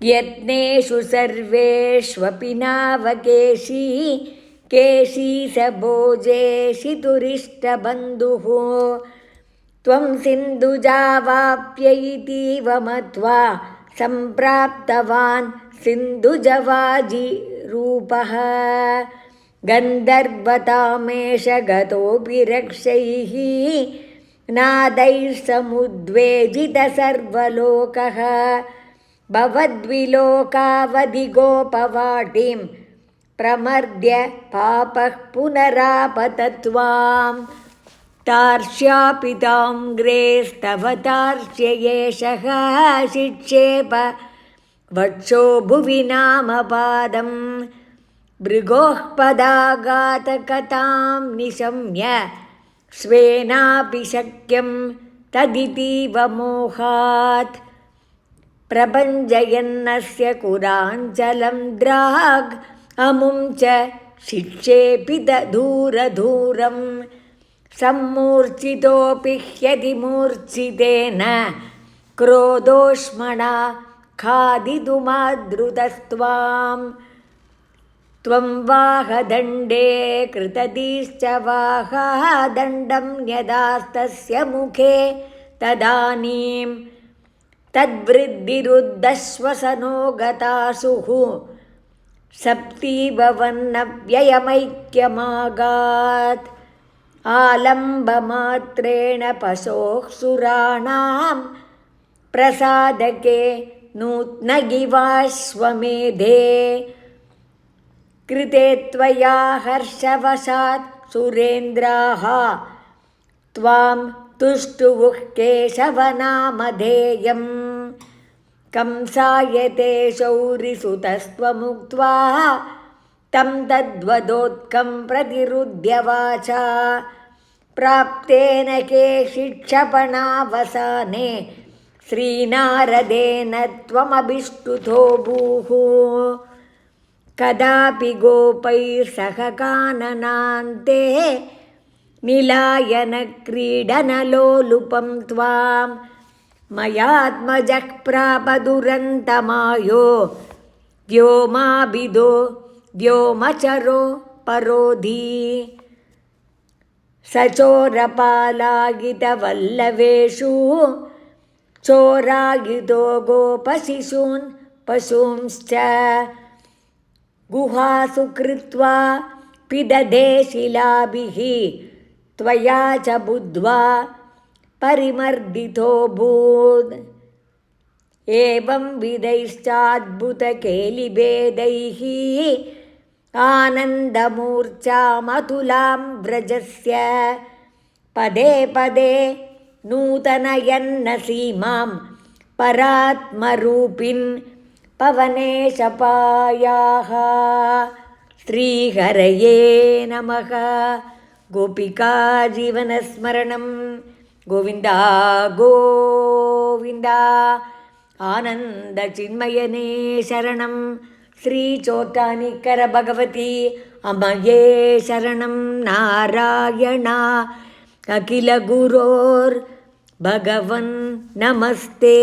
यत्नेषु सर्वेष्वपि नावकेशी केशी स भोजेशितुरिष्टबन्धुः त्वं सिन्धुजावाप्य इतीव मत्वा सम्प्राप्तवान् सिन्धुजवाजिरूपः गन्धर्वतामेष गतोऽपि रक्षैः नादैः समुद्वेजितः सर्वलोकः भवद्विलोकावधिगोपवाटीं प्रमर्द्य पापः पुनरापतत्वाम् तार्क्ष्यापिताङ्ग्रेस्तव तार्क्ष्य एषः शिक्षेप वक्षो भुवि नामपादं भृगोः पदाघातकथां निशम्य स्वेनापि शक्यं तदितीव मोहात् प्रभञ्जयन्नस्य कुराञ्चलं द्राग् अमुं च शिक्षेपित दूरदूरं सम्मूर्छितोऽपि ह्यतिमूर्छितेन क्रोधोष्मणा खादितुमादृतस्त्वाम् त्वं वाहदण्डे कृतधीश्च वाहादण्डं यदास्तस्य मुखे तदानीं तद्वृद्धिरुद्धश्वसनो गतासुः सप्तीभवन्नव्ययमैक्यमागात् आलम्बमात्रेण पशोः सुराणां प्रसादके नूत्नगिवाश्वमेधे कृते त्वया हर्षवशात् सुरेन्द्राः त्वां तुष्टुवुः केशवनामधेयं कंसायते शौरिसुतस्त्वमुक्त्वा तं तद्वदोत्कं प्रतिरुध्य वाचा प्राप्तेन केशिक्षपणावसाने श्रीनारदेन त्वमभिष्टुतो भूः कदापि गोपैः काननान्ते निलायनक्रीडनलोलुपं त्वां मयात्मजः प्रापदुरन्तमायो व्योमाभिदो व्योमचरो परोधी सचोरपालागितवल्लवेषु चोरागितो गोपशिशून् पशूंश्च गुहासु कृत्वा पिदधे शिलाभिः त्वया च बुद्ध्वा परिमर्दितोऽभूत् एवं विधैश्चाद्भुतकेलिभेदैः आनन्दमूर्च्छामतुलां व्रजस्य पदे पदे नूतनयन्न सीमां परात्मरूपिन् पवनेशपायाः श्रीहरये नमः। गोपिका जीवनस्मरणं गोविन्द गोविन्द आनन्दचिन्मयने शरणं श्रीचोट्टानिकर भगवती अमये शरणं नारायण अखिलगुरोर्भगवन् नमस्ते।